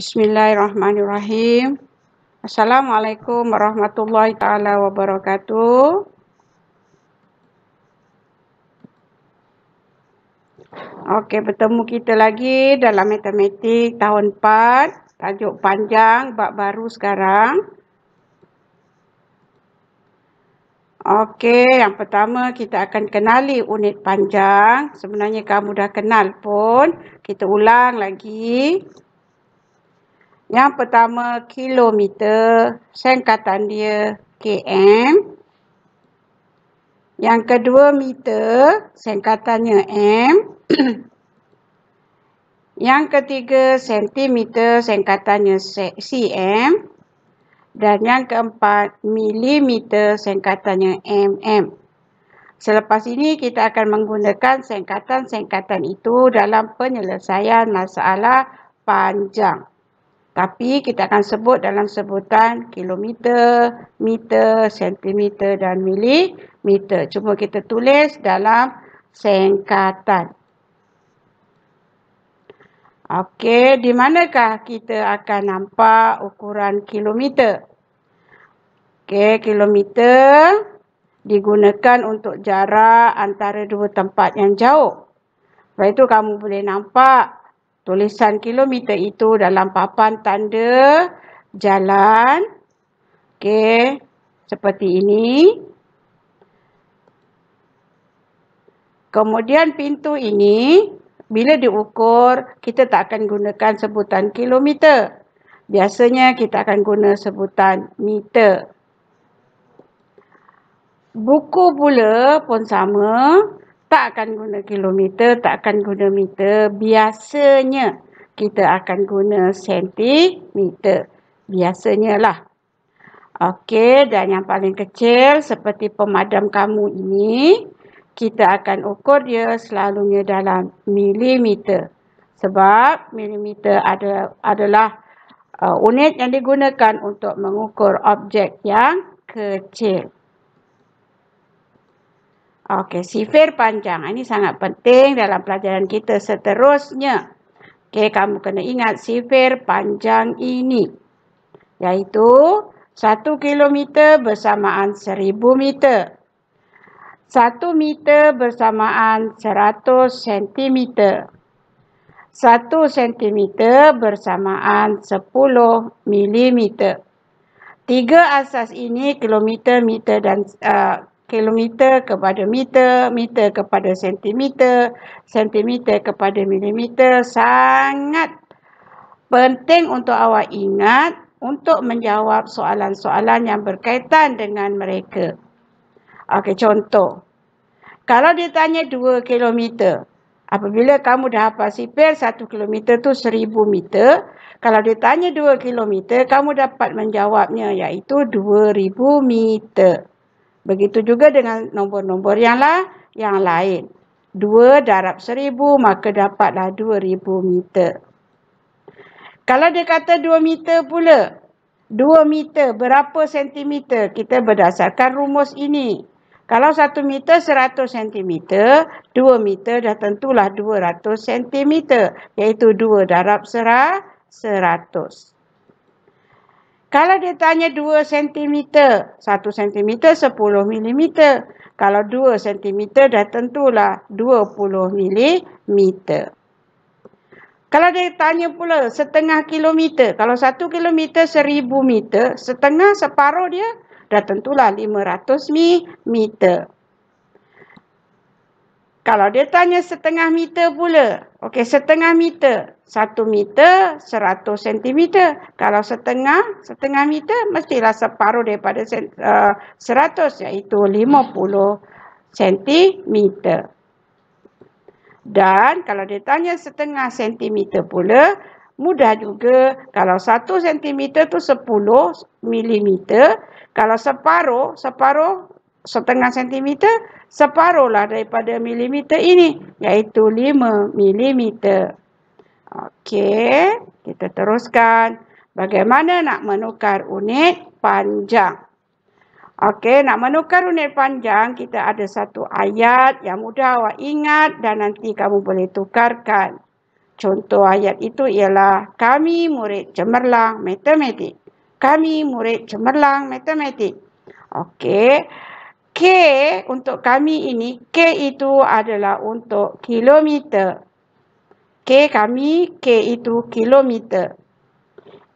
Bismillahirrahmanirrahim. Assalamualaikum warahmatullahi taala wabarakatuh. Okey, bertemu kita lagi dalam matematik tahun 4, tajuk panjang bab baru sekarang. Okey, yang pertama kita akan kenali unit panjang. Sebenarnya kamu dah kenal pun, kita ulang lagi. Yang pertama kilometer, singkatan dia km. Yang kedua meter, singkatannya m. Yang ketiga sentimeter, singkatannya cm. Dan yang keempat milimeter, singkatannya mm. Selepas ini kita akan menggunakan singkatan-singkatan itu dalam penyelesaian masalah panjang. Tapi kita akan sebut dalam sebutan kilometer, meter, sentimeter dan milimeter. Cuma kita tulis dalam singkatan. Okey, di manakah kita akan nampak ukuran kilometer? Okey, kilometer digunakan untuk jarak antara dua tempat yang jauh. Sebab itu kamu boleh nampak tulisan kilometer itu dalam papan tanda jalan. Okey, seperti ini. Kemudian pintu ini, bila diukur, kita tak akan gunakan sebutan kilometer. Biasanya kita akan guna sebutan meter. Buku pula pun sama. Tak akan guna kilometer, tak akan guna meter. Biasanya kita akan guna sentimeter. Biasanya lah. Okey, dan yang paling kecil seperti pemadam kamu ini, kita akan ukur dia selalunya dalam milimeter. Sebab milimeter adalah unit yang digunakan untuk mengukur objek yang kecil. Okey, sifir panjang. Ini sangat penting dalam pelajaran kita seterusnya. Okey, kamu kena ingat sifir panjang ini. Iaitu 1 kilometer bersamaan 1000 meter. 1 meter bersamaan 100 sentimeter. 1 sentimeter bersamaan 10 milimeter. Tiga asas ini, kilometer, meter dan kilometer kepada meter, meter kepada sentimeter, sentimeter kepada milimeter, sangat penting untuk awak ingat untuk menjawab soalan-soalan yang berkaitan dengan mereka. Okey, contoh. Kalau ditanya 2 kilometer, apabila kamu dah hafal sifir, 1 kilometer tu 1000 meter. Kalau ditanya 2 kilometer, kamu dapat menjawabnya iaitu 2000 meter. Begitu juga dengan nombor-nombor yang lain. 2 darab 1000 maka dapatlah 2000 meter. Kalau dia kata 2 meter pula. 2 meter berapa sentimeter? Kita berdasarkan rumus ini. Kalau 1 meter 100 sentimeter, 2 meter dah tentulah 200 sentimeter. Iaitu 2 darab 100. Kalau dia tanya 2 cm, 1 cm 10 mm. Kalau 2 cm dah tentulah 20 mm. Kalau dia tanya pula setengah kilometer. Kalau 1 kilometer 1000 meter, setengah separuh dia dah tentulah 500 meter. Kalau dia tanya setengah meter pula. Okey, setengah meter. 1 meter 100 cm. Kalau setengah meter mestilah separuh daripada 100 iaitu 50 cm. Dan kalau dia tanya setengah sentimeter pula, mudah juga. Kalau 1 cm tu 10 milimeter. Kalau separuh setengah sentimeter, separuhlah daripada milimeter ini, iaitu 5 milimeter. Okey, kita teruskan. Bagaimana nak menukar unit panjang? Okey, nak menukar unit panjang, kita ada satu ayat yang mudah awak ingat dan nanti kamu boleh tukarkan. Contoh ayat itu ialah kami murid cemerlang matematik. Kami murid cemerlang matematik. Okey. K untuk kami ini, K itu adalah untuk kilometer. K kami, K itu kilometer.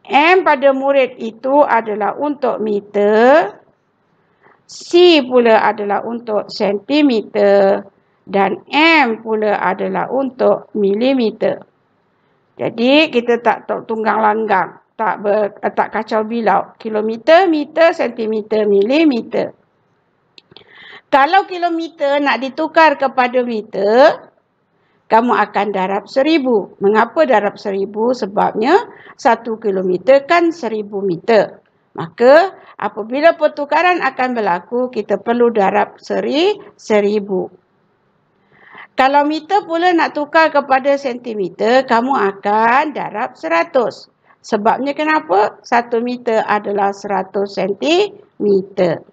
M pada murid itu adalah untuk meter. C pula adalah untuk sentimeter. Dan M pula adalah untuk milimeter. Jadi kita tak tunggang langgang. Tak kacau bilau. Kilometer, meter, sentimeter, milimeter. Kalau kilometer nak ditukar kepada meter, kamu akan darab 1000. Mengapa darab 1000? Sebabnya 1 kilometer kan 1000 meter. Maka apabila pertukaran akan berlaku, kita perlu darab 1000. Kalau meter pula nak tukar kepada sentimeter, kamu akan darab 100. Sebabnya kenapa? 1 meter adalah 100 sentimeter.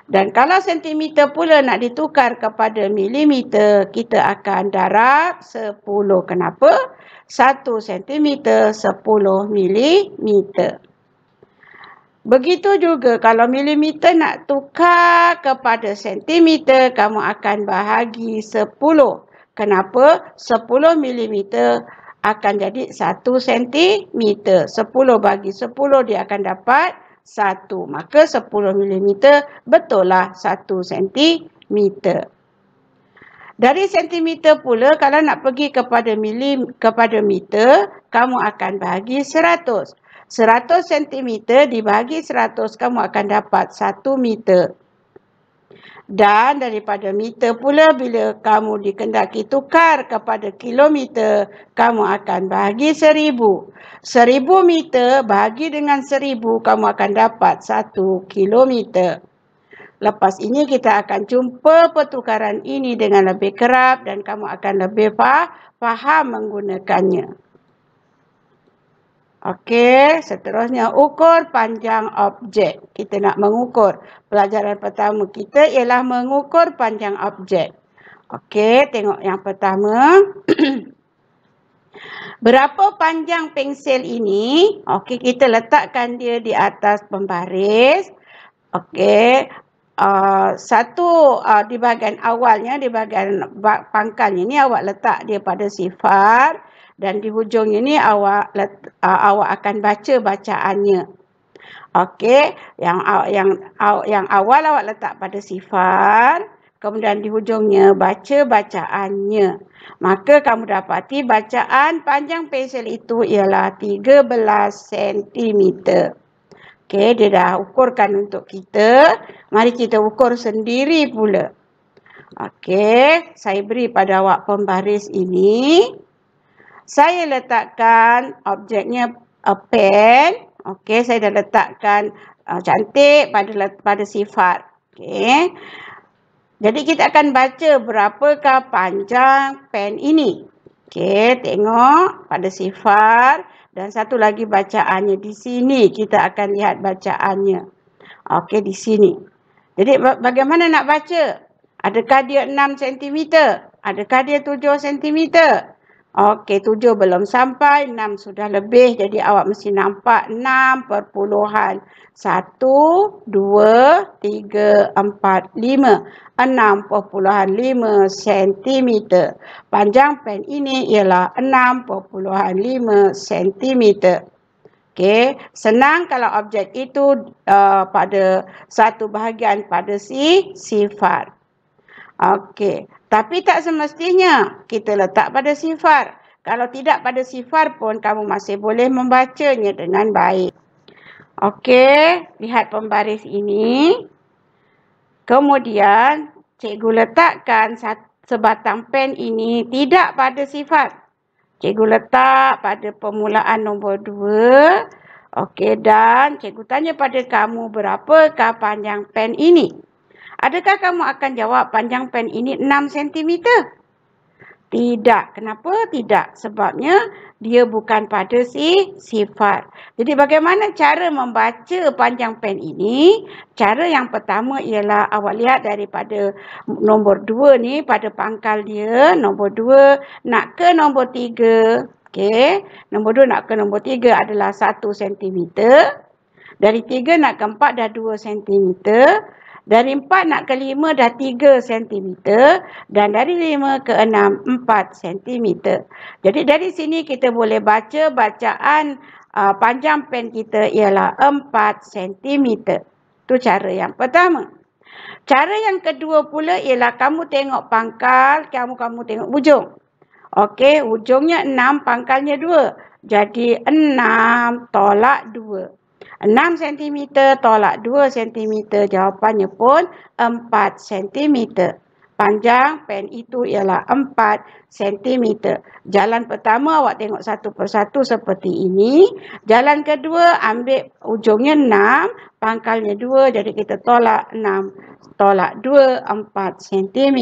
Dan kalau sentimeter pula nak ditukar kepada milimeter, kita akan darab 10. Kenapa? 1 sentimeter 10 milimeter. Begitu juga kalau milimeter nak tukar kepada sentimeter, kamu akan bahagi 10. Kenapa? 10 milimeter akan jadi 1 sentimeter. 10 bagi 10 dia akan dapat 1. Maka 10 milimeter betul lah 1 sentimeter. Dari sentimeter pula kalau nak pergi kepada meter, kamu akan bahagi 100. 100 cm dibagi 100, kamu akan dapat 1 meter. Dan daripada meter pula, bila kamu dikendaki tukar kepada kilometer, kamu akan bahagi 1000. 1000 meter bahagi dengan 1000, kamu akan dapat 1 kilometer. Lepas ini kita akan jumpa pertukaran ini dengan lebih kerap dan kamu akan lebih faham menggunakannya. Okey, seterusnya ukur panjang objek. Kita nak mengukur. Pelajaran pertama kita ialah mengukur panjang objek. Okey, tengok yang pertama. Berapa panjang pensel ini? Okey, kita letakkan dia di atas pembaris. Okey, di bahagian awalnya, di bahagian pangkalnya ni awak letak dia pada sifar. Dan di hujung ini awak akan baca bacaannya. Okey, yang awal awak letak pada sifar, kemudian di hujungnya baca bacaannya. Maka kamu dapati bacaan panjang pensel itu ialah 13 cm. Okey, dia dah ukurkan untuk kita. Mari kita ukur sendiri pula. Okey, saya beri pada awak pembaris ini. Saya letakkan objeknya pen. Okey, saya dah letakkan cantik pada sifar. Okey. Jadi kita akan baca berapakah panjang pen ini. Okey, tengok pada sifar dan satu lagi bacaannya di sini. Kita akan lihat bacaannya. Okey, di sini. Jadi bagaimana nak baca? Adakah dia 6 cm? Adakah dia 7 cm? Okey, 7 belum sampai, 6 sudah lebih. Jadi awak mesti nampak 6,1, 2, 3, 4, 5. 6,5 cm. Panjang pen ini ialah 6,5 cm. Okey, senang kalau objek itu pada satu bahagian pada sifar. Okey, tapi tak semestinya kita letak pada sifar. Kalau tidak pada sifar pun kamu masih boleh membacanya dengan baik. Okey, lihat pembaris ini. Kemudian cikgu letakkan sebatang pen ini tidak pada sifar. Cikgu letak pada permulaan nombor 2. Okey, dan cikgu tanya pada kamu berapakah panjang pen ini? Adakah kamu akan jawab panjang pen ini 6 cm? Tidak. Kenapa tidak? Sebabnya dia bukan pada sifar. Jadi bagaimana cara membaca panjang pen ini? Cara yang pertama ialah awak lihat daripada nombor 2 ni pada pangkal dia. Nombor 2 nak ke nombor 3. Okey. Nombor 2 nak ke nombor 3 adalah 1 cm. Dari 3 nak ke 4 dah 2 cm. Dari 4 nak ke 5 dah 3 cm. Dan dari 5 ke 6, 4 cm. Jadi dari sini kita boleh baca bacaan panjang pen kita ialah 4 cm. Itu cara yang pertama. Cara yang kedua pula ialah kamu tengok pangkal, kamu tengok ujung. Okey, ujungnya 6, pangkalnya 2. Jadi 6 tolak 2. 6 cm tolak 2 cm. Jawapannya pun 4 cm. Panjang pen itu ialah 4 cm. Jalan pertama awak tengok satu persatu seperti ini. Jalan kedua ambil ujungnya 6, pangkalnya 2. Jadi kita tolak 6 tolak 2, 4 cm.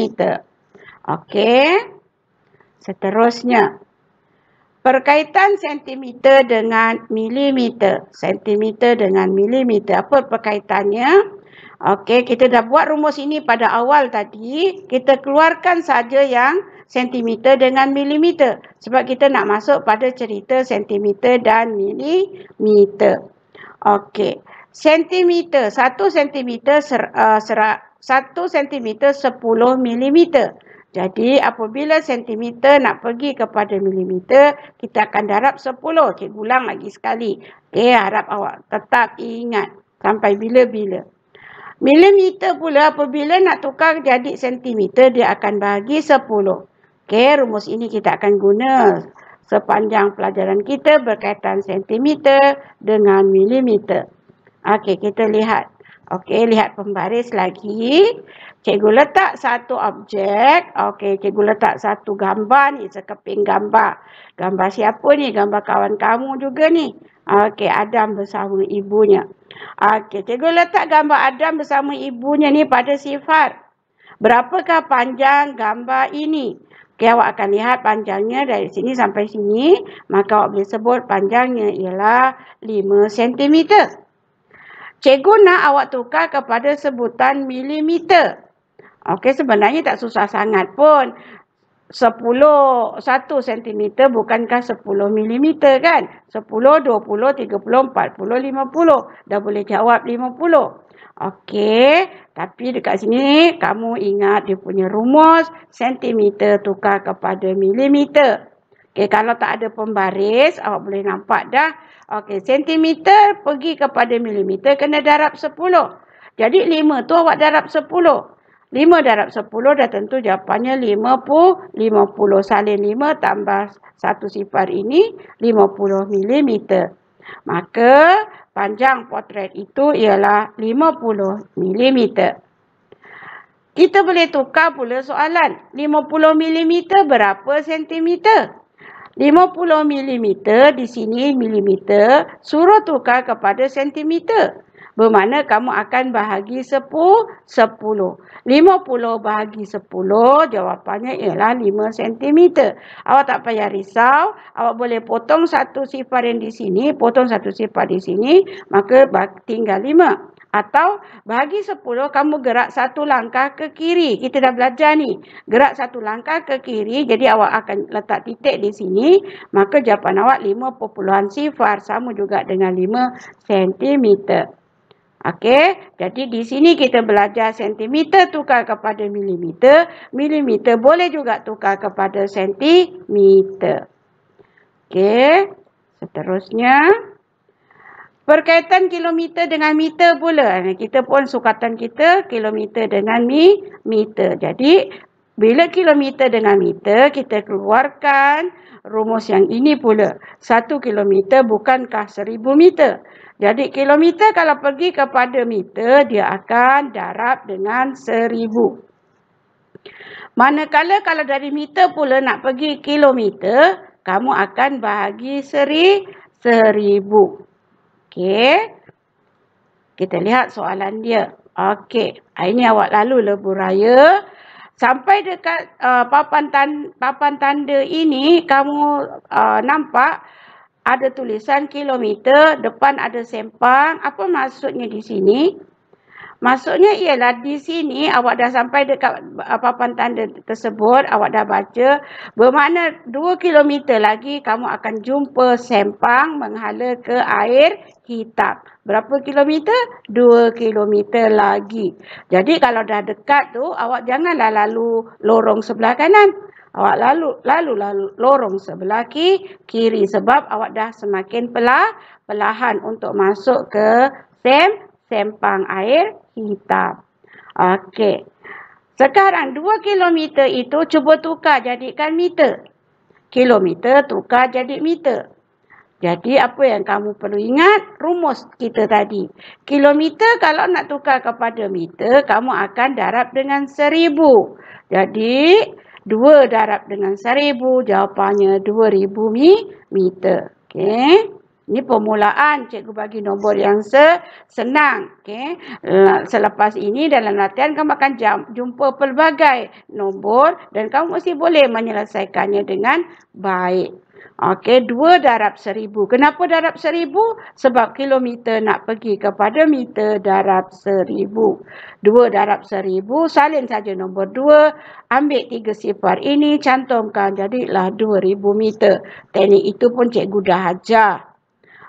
Okey. Seterusnya. Perkaitan sentimeter dengan milimeter. Sentimeter dengan milimeter. Apa perkaitannya? Okey, kita dah buat rumus ini pada awal tadi. Kita keluarkan saja yang sentimeter dengan milimeter. Sebab kita nak masuk pada cerita sentimeter dan milimeter. Okey. Sentimeter. 1 sentimeter 1 sentimeter 10 milimeter. Jadi apabila sentimeter nak pergi kepada milimeter, kita akan darab 10. Cikgu ulang lagi sekali. Okey, harap awak tetap ingat sampai bila-bila. Milimeter pula apabila nak tukar jadi sentimeter, dia akan bagi 10. Okey, rumus ini kita akan guna sepanjang pelajaran kita berkaitan sentimeter dengan milimeter. Okey, kita lihat. Okey, lihat pembaris lagi. Cikgu letak satu objek. Okey, cikgu letak satu gambar ni. Sekeping gambar. Gambar siapa ni? Gambar kawan kamu juga ni. Okey, Adam bersama ibunya. Okey, cikgu letak gambar Adam bersama ibunya ni pada sifar. Berapakah panjang gambar ini? Okey, awak akan lihat panjangnya dari sini sampai sini. Maka awak boleh sebut panjangnya ialah 5 cm. Cikgu nak awak tukar kepada sebutan milimeter. Okey, sebenarnya tak susah sangat pun. 1 cm bukankah 10 milimeter kan? 10, 20, 30, 40, 50. Dah boleh jawab 50. Okey, tapi dekat sini kamu ingat dia punya rumus. Sentimeter tukar kepada milimeter. Okey, kalau tak ada pembaris, awak boleh nampak dah. Okey, sentimeter pergi kepada milimeter kena darab 10. Jadi 5 tu awak darab 10. 5 darab 10 dah tentu jawapannya 50. 50 salin 5 tambah 1 sifar ini 50 mm. Maka panjang potret itu ialah 50 mm. Kita boleh tukar pula soalan. 50 mm berapa sentimeter? 50 mm di sini milimeter, suruh tukar kepada sentimeter. Bermakna kamu akan bahagi 10. 50 bahagi 10, jawapannya ialah 5 cm. Awak tak payah risau. Awak boleh potong satu sifar yang di sini, potong satu sifar di sini, maka tinggal 5. Atau bahagi 10, kamu gerak satu langkah ke kiri. Kita dah belajar ni. Gerak satu langkah ke kiri, jadi awak akan letak titik di sini. Maka jawapan awak 5 sifar. Sama juga dengan 5 cm. Okey, jadi di sini kita belajar sentimeter tukar kepada milimeter. Milimeter boleh juga tukar kepada sentimeter. Okey, seterusnya. Berkaitan kilometer dengan meter pula. Kita pun sukatan kita kilometer dengan meter. Jadi, bila kilometer dengan meter, kita keluarkan rumus yang ini pula. 1 kilometer bukankah 1000 meter? Jadi kilometer kalau pergi kepada meter, dia akan darab dengan 1000. Manakala kalau dari meter pula nak pergi kilometer, kamu akan bahagi 1000. Okey. Kita lihat soalan dia. Okey. Ini awak lalu lebuh raya. Sampai dekat papan tanda ini, kamu nampak ada tulisan kilometer, depan ada sempang. Apa maksudnya di sini? Maksudnya ialah di sini awak dah sampai dekat papan tanda tersebut, awak dah baca. Bermakna 2 kilometer lagi kamu akan jumpa sempang menghala ke air hitam. Berapa kilometer? 2 kilometer lagi. Jadi kalau dah dekat tu, awak janganlah lalu lorong sebelah kanan. Awak lalu lorong sebelah kiri sebab awak dah semakin perlahan untuk masuk ke sempang air hitam. Okey. Sekarang 2 kilometer itu cuba tukar jadikan meter. Kilometer tukar jadi meter. Jadi apa yang kamu perlu ingat? Rumus kita tadi. Kilometer kalau nak tukar kepada meter, kamu akan darab dengan 1000. Jadi 2 darab dengan 1000, jawapannya 2000 meter. Okey. Ini permulaan, cikgu bagi nombor yang senang. Okay. Selepas ini dalam latihan kamu akan jumpa pelbagai nombor dan kamu mesti boleh menyelesaikannya dengan baik. Okey, 2 darab 1000. Kenapa darab 1000? Sebab kilometer nak pergi kepada meter darab 1000. 2 darab 1000, salin saja nombor 2. Ambil 3 sifar ini, cantumkan, jadilah 2000 meter. Teknik itu pun cikgu dah ajar.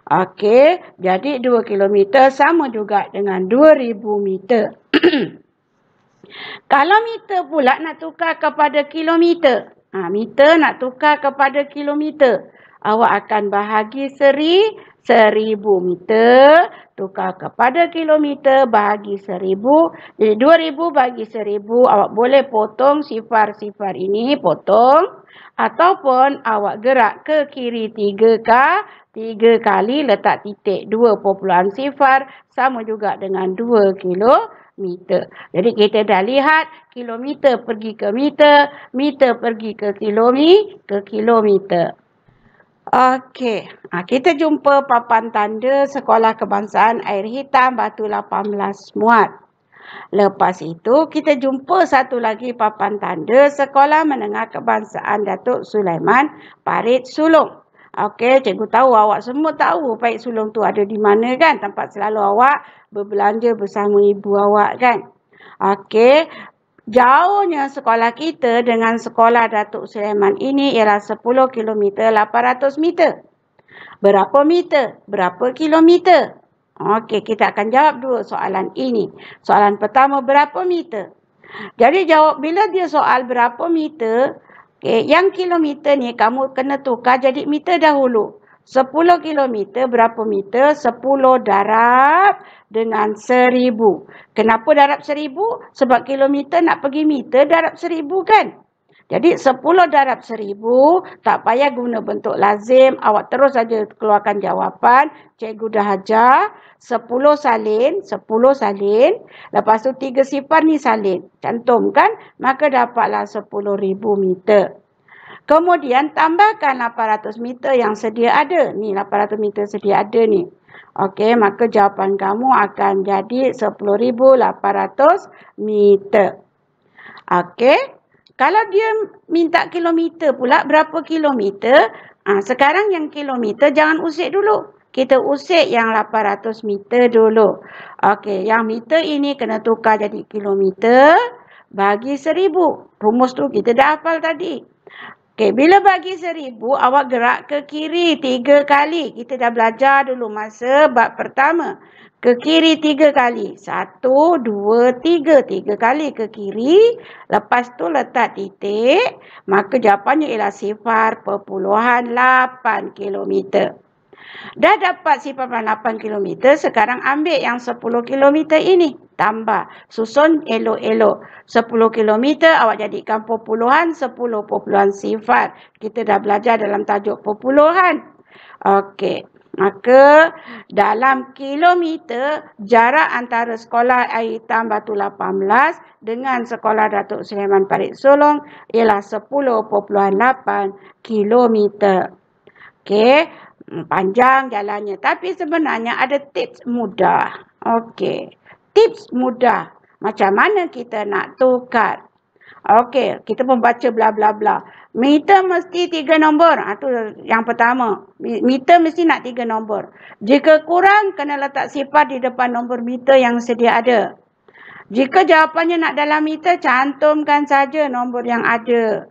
Okey, jadi 2 kilometer sama juga dengan 2000 meter. Kalau meter pula nak tukar kepada kilometer. Meter nak tukar kepada kilometer. Awak akan bahagi 1000 meter. Tukar kepada kilometer bahagi 1000. Jadi 2000 bagi 1000. Awak boleh potong sifar-sifar ini. Potong. Ataupun awak gerak ke kiri 3 kali letak titik 2.0 sama juga dengan 2 kilometer. Jadi kita dah lihat kilometer pergi ke meter, meter pergi ke kilometer. Okey, kita jumpa papan tanda Sekolah Kebangsaan Air Hitam Batu 18 Muat. Lepas itu kita jumpa satu lagi papan tanda Sekolah Menengah Kebangsaan Datuk Sulaiman Parit Sulong. Okey, cikgu tahu awak semua tahu Parit Sulong tu ada di mana kan? Tempat selalu awak berbelanja bersama ibu awak kan? Okey, jauhnya sekolah kita dengan sekolah Datuk Sulaiman ini ialah 10 km 800 meter. Berapa meter? Berapa kilometer? Okey, kita akan jawab dua soalan ini. Soalan pertama, berapa meter? Jadi jawab bila dia soal berapa meter, okay, yang kilometer ni kamu kena tukar jadi meter dahulu. 10 kilometer berapa meter? 10 darab dengan 1000. Kenapa darab 1000? Sebab kilometer nak pergi meter darab 1000 kan? Jadi 10 darab 1000, tak payah guna bentuk lazim. Awak terus saja keluarkan jawapan. Cikgu dah ajar. 10 salin. Lepas tu 3 sifar ni salin. Cantumkan. Maka dapatlah 10,000 meter. Kemudian tambahkan 800 meter yang sedia ada. Ni 800 meter sedia ada ni. Okey, maka jawapan kamu akan jadi 10,800 meter. Okey. Kalau dia minta kilometer pula, berapa kilometer? Sekarang yang kilometer jangan usik dulu. Kita usik yang 800 meter dulu. Okey, yang meter ini kena tukar jadi kilometer bagi 1000. Rumus tu kita dah hafal tadi. Okey, bila bagi 1000, awak gerak ke kiri 3 kali. Kita dah belajar dulu masa bab pertama. Ke kiri 3 kali. 1, 2, 3. 3 kali ke kiri. Lepas tu letak titik. Maka jawapannya ialah 0.8 kilometer. Dah dapat 0.8 kilometer. Sekarang ambil yang 10 kilometer ini. Tambah. Susun elok-elok. 10 kilometer awak jadikan perpuluhan 10.0. Kita dah belajar dalam tajuk perpuluhan. Okey. Maka dalam kilometer jarak antara Sekolah Air Hitam Batu 18 dengan Sekolah Datuk Sulaiman Parit Sulong ialah 10.8 kilometer. Okey, panjang jalannya. Tapi sebenarnya ada tips mudah. Okey, tips mudah. Macam mana kita nak tukar? Okey, kita membaca bla bla bla. Meter mesti 3 nombor. Itu yang pertama. Meter mesti nak 3 nombor. Jika kurang, kena letak sifar di depan nombor meter yang sedia ada. Jika jawapannya nak dalam meter, cantumkan saja nombor yang ada.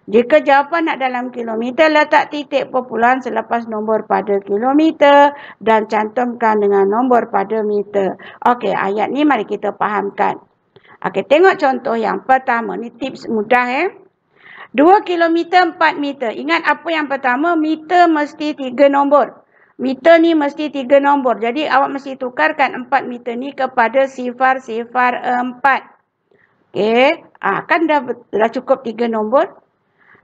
Jika jawapan nak dalam kilometer, letak titik perpuluhan selepas nombor pada kilometer dan cantumkan dengan nombor pada meter. Okey, ayat ni mari kita fahamkan. Okey, tengok contoh yang pertama. Ni tips mudah 2 kilometer 4 meter. Ingat apa yang pertama? Meter mesti 3 nombor. Meter ni mesti 3 nombor. Jadi awak mesti tukarkan 4 meter ni kepada sifar 4. Okey. Kan dah cukup 3 nombor.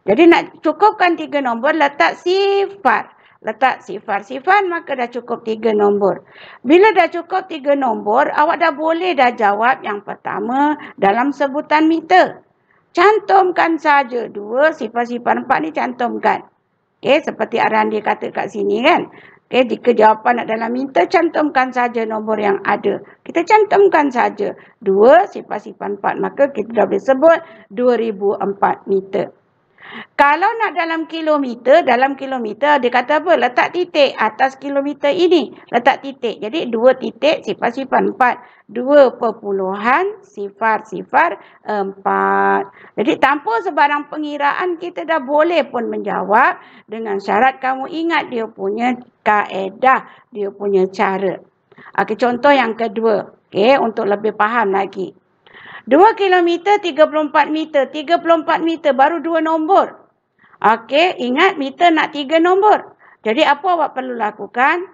Jadi nak cukupkan 3 nombor, letak sifar. Letak sifar-sifar, maka dah cukup 3 nombor. Bila dah cukup 3 nombor, awak dah boleh dah jawab yang pertama dalam sebutan meter. Cantumkan saja 2, sifar-sifar 4 ni cantumkan. Okey, seperti arahan dia kata kat sini kan. Okey, jika jawapan nak dalam meter, cantumkan saja nombor yang ada. Kita cantumkan saja 2, sifar-sifar 4. Maka kita dah boleh sebut 2004 meter. Kalau nak dalam kilometer dia kata apa? Letak titik atas kilometer ini. Letak titik. Jadi 2 titik sifar-sifar 4. 2 perpuluhan sifar-sifar 4. Jadi tanpa sebarang pengiraan kita dah boleh pun menjawab dengan syarat kamu ingat dia punya kaedah, dia punya cara. Okey, contoh yang kedua. Okey, untuk lebih faham lagi. 2 kilometer 34 meter. 34 meter baru 2 nombor. Okey, ingat meter nak 3 nombor. Jadi apa awak perlu lakukan?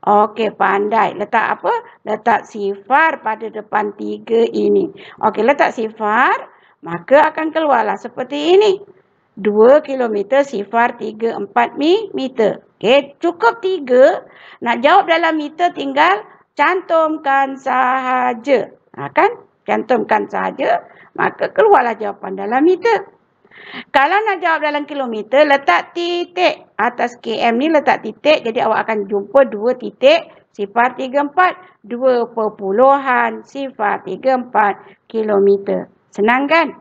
Okey, pandai. Letak apa? Letak sifar pada depan 3 ini. Okey, letak sifar. Maka akan keluarlah seperti ini. 2 kilometer sifar 34 meter. Okey, cukup 3. Nak jawab dalam meter tinggal cantumkan sahaja. Kan? Cantumkan saja, maka keluarlah jawapan dalam meter. Kalau nak jawab dalam kilometer, letak titik. Atas km ni letak titik, jadi awak akan jumpa 2 titik, sifar 34. 2 perpuluhan, sifar 34 kilometer. Senang kan?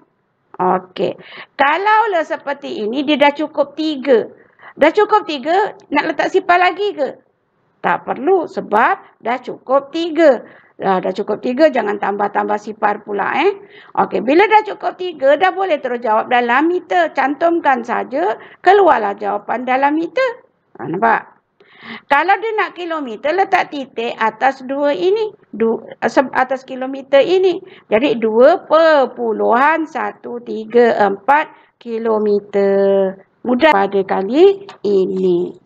Okey. Kalaulah seperti ini, dia dah cukup 3. Dah cukup 3, nak letak sifar lagi ke? Tak perlu, sebab dah cukup 3. Dah cukup 3, jangan tambah-tambah sifar pula. Okey, bila dah cukup 3, dah boleh terus jawab dalam meter. Cantumkan saja, keluarlah jawapan dalam meter. Nampak? Kalau dia nak kilometer, letak titik atas 2 ini. Atas kilometer ini. Jadi 2,134 kilometer. Mudah pada kali ini.